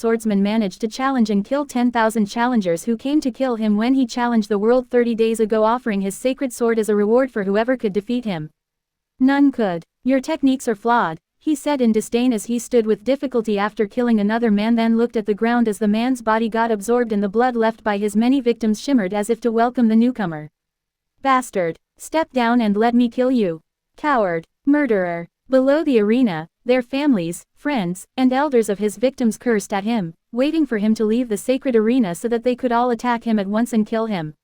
swordsman managed to challenge and kill 10,000 challengers who came to kill him when he challenged the world 30 days ago, offering his sacred sword as a reward for whoever could defeat him? None could. Your techniques are flawed, he said in disdain as he stood with difficulty after killing another man, then looked at the ground as the man's body got absorbed and the blood left by his many victims shimmered as if to welcome the newcomer. Bastard! Step down and let me kill you. Coward! Murderer! Below the arena, their families, friends, and elders of his victims cursed at him, waiting for him to leave the sacred arena so that they could all attack him at once and kill him.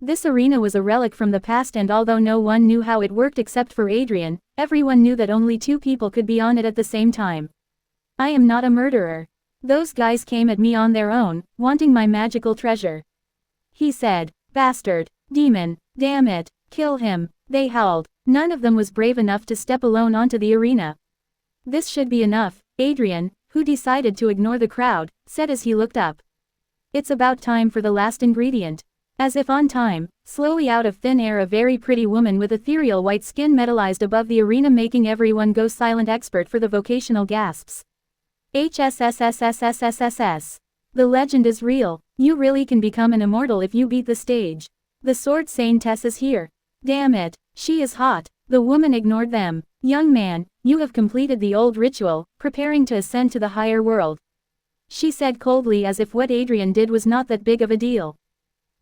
This arena was a relic from the past, and although no one knew how it worked except for Adrian, everyone knew that only 2 people could be on it at the same time. I am not a murderer. Those guys came at me on their own, wanting my magical treasure. He said. Bastard! Demon! Damn it! Kill him! They howled. None of them was brave enough to step alone onto the arena. This should be enough, Adrian, who decided to ignore the crowd, said as he looked up. It's about time for the last ingredient. As if on time, slowly out of thin air a very pretty woman with ethereal white skin metallized above the arena, making everyone go silent, expert for the vocational gasps. HSSSSSSSS. The legend is real. You really can become an immortal if you beat the stage. The sword saintess is here. Damn it, she is hot. The woman ignored them. Young man, you have completed the old ritual, preparing to ascend to the higher world. She said coldly, as if what Adrian did was not that big of a deal.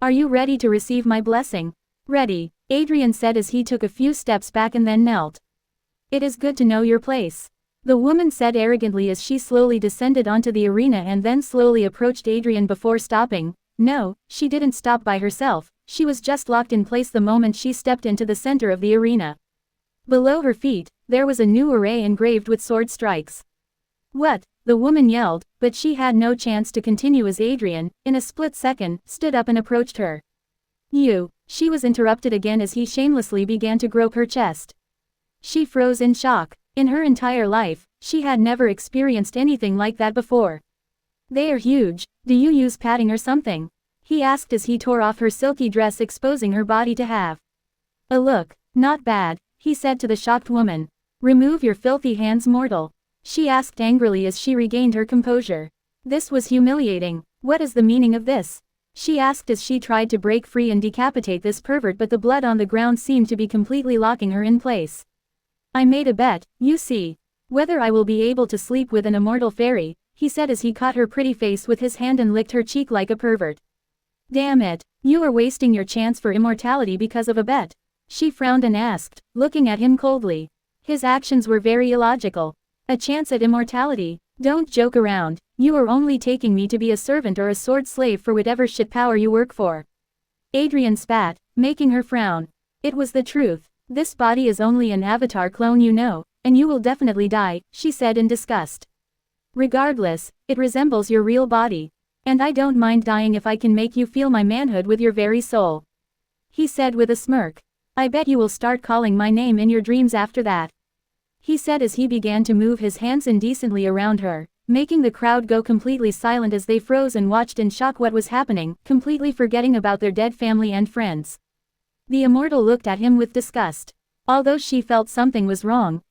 Are you ready to receive my blessing? Ready, Adrian said as he took a few steps back and then knelt. It is good to know your place. The woman said arrogantly as she slowly descended onto the arena and then slowly approached Adrian before stopping. No, she didn't stop by herself, she was just locked in place the moment she stepped into the center of the arena. Below her feet, there was a new array engraved with sword strikes. What? The woman yelled, but she had no chance to continue as Adrian, in a split second, stood up and approached her. You, she was interrupted again as he shamelessly began to grope her chest. She froze in shock. In her entire life, she had never experienced anything like that before. They are huge. Do you use padding or something? He asked as he tore off her silky dress, exposing her body to have a look. Not bad, he said to the shocked woman. Remove your filthy hands, mortal. She asked angrily as she regained her composure. This was humiliating. What is the meaning of this? She asked as she tried to break free and decapitate this pervert, but the blood on the ground seemed to be completely locking her in place. I made a bet, you see. Whether I will be able to sleep with an immortal fairy, he said as he caught her pretty face with his hand and licked her cheek like a pervert. Damn it, you are wasting your chance for immortality because of a bet. She frowned and asked, looking at him coldly. His actions were very illogical. A chance at immortality? Don't joke around, you are only taking me to be a servant or a sword slave for whatever shit power you work for. Adrian spat, making her frown. It was the truth. This body is only an avatar clone, you know, and you will definitely die, she said in disgust. Regardless, it resembles your real body. And I don't mind dying if I can make you feel my manhood with your very soul. He said with a smirk. I bet you will start calling my name in your dreams after that. He said as he began to move his hands indecently around her, making the crowd go completely silent as they froze and watched in shock what was happening, completely forgetting about their dead family and friends. The immortal looked at him with disgust. Although she felt something was wrong,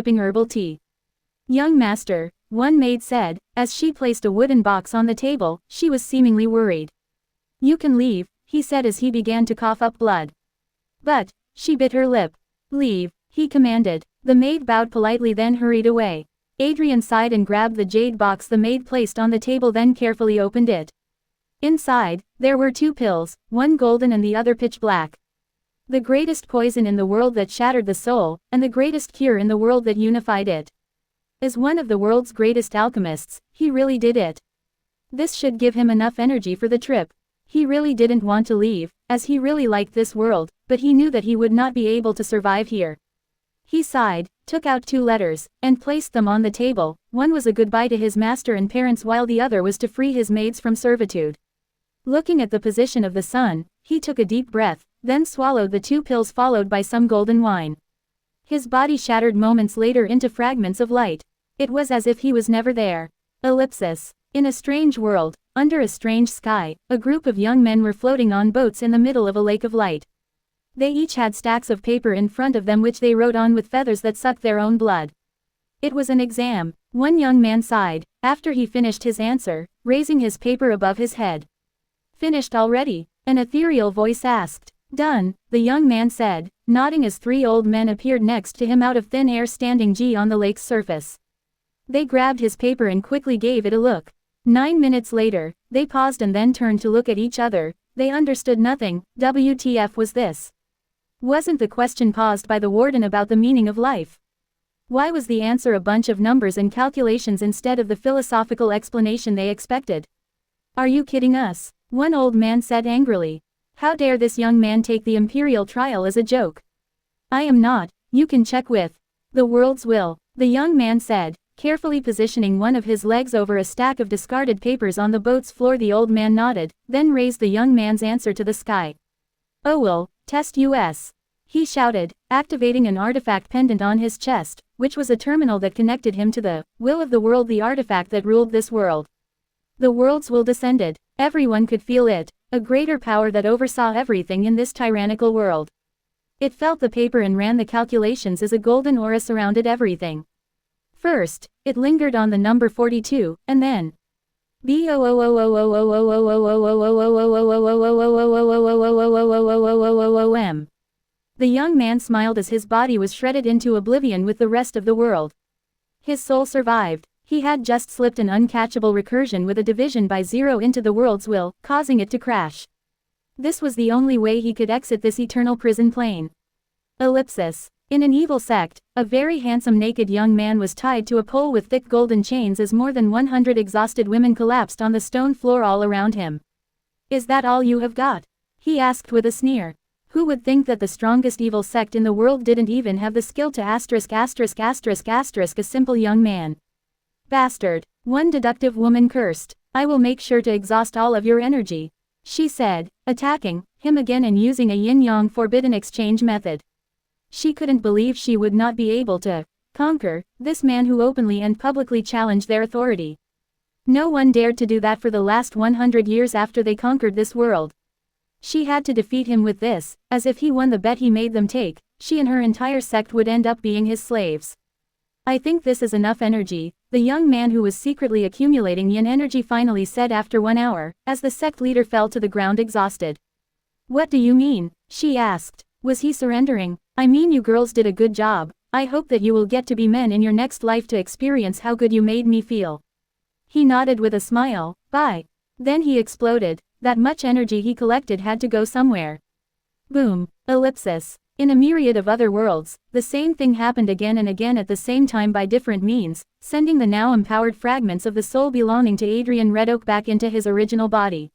sipping herbal tea. Young master, one maid said, as she placed a wooden box on the table. She was seemingly worried. You can leave, he said as he began to cough up blood. But, she bit her lip. Leave, he commanded. The maid bowed politely then hurried away. Adrian sighed and grabbed the jade box the maid placed on the table, then carefully opened it. Inside, there were 2 pills, one golden and the other pitch black. The greatest poison in the world that shattered the soul, and the greatest cure in the world that unified it. As one of the world's greatest alchemists, he really did it. This should give him enough energy for the trip. He really didn't want to leave, as he really liked this world, but he knew that he would not be able to survive here. He sighed, took out 2 letters, and placed them on the table. One was a goodbye to his master and parents, while the other was to free his maids from servitude. Looking at the position of the sun, he took a deep breath, then swallowed the 2 pills followed by some golden wine. His body shattered moments later into fragments of light. It was as if he was never there. Ellipsis. In a strange world, under a strange sky, a group of young men were floating on boats in the middle of a lake of light. They each had stacks of paper in front of them which they wrote on with feathers that sucked their own blood. It was an exam. One young man sighed, after he finished his answer, raising his paper above his head. Finished already? An ethereal voice asked. Done, the young man said, nodding as 3 old men appeared next to him out of thin air, standing on the lake's surface. They grabbed his paper and quickly gave it a look. 9 minutes later, they paused and then turned to look at each other. They understood nothing. WTF was this? Wasn't the question posed by the warden about the meaning of life? Why was the answer a bunch of numbers and calculations instead of the philosophical explanation they expected? Are you kidding us? One old man said angrily. How dare this young man take the imperial trial as a joke? I am not. You can check with the world's will, the young man said, carefully positioning one of his legs over a stack of discarded papers on the boat's floor. The old man nodded, then raised the young man's answer to the sky. Oh well, test US. He shouted, activating an artifact pendant on his chest, which was a terminal that connected him to the will of the world, the artifact that ruled this world. The world's will descended. Everyone could feel it, a greater power that oversaw everything in this tyrannical world. It felt the paper and ran the calculations as a golden aura surrounded everything. First, it lingered on the number 42, and then BOOM. The young man smiled as his body was shredded into oblivion with the rest of the world. His soul survived. He had just slipped an uncatchable recursion with a division by 0 into the world's will, causing it to crash. This was the only way he could exit this eternal prison plane. Ellipsis. In an evil sect, a very handsome naked young man was tied to a pole with thick golden chains as more than 100 exhausted women collapsed on the stone floor all around him. Is that all you have got? He asked with a sneer. Who would think that the strongest evil sect in the world didn't even have the skill to a simple young man? Bastard. One deductive woman cursed. I will make sure to exhaust all of your energy, she said, attacking him again and using a yin-yang forbidden exchange method. She couldn't believe she would not be able to conquer this man who openly and publicly challenged their authority. No one dared to do that for the last 100 years after they conquered this world. She had to defeat him with this, as if he won the bet he made them take, she and her entire sect would end up being his slaves. I think this is enough energy, the young man who was secretly accumulating yin energy finally said after 1 hour, as the sect leader fell to the ground exhausted. What do you mean? She asked. Was he surrendering? I mean, you girls did a good job. I hope that you will get to be men in your next life to experience how good you made me feel. He nodded with a smile. Bye. Then he exploded. That much energy he collected had to go somewhere. Boom. Ellipsis. In a myriad of other worlds, the same thing happened again and again at the same time by different means, sending the now empowered fragments of the soul belonging to Adrian Red Oak back into his original body.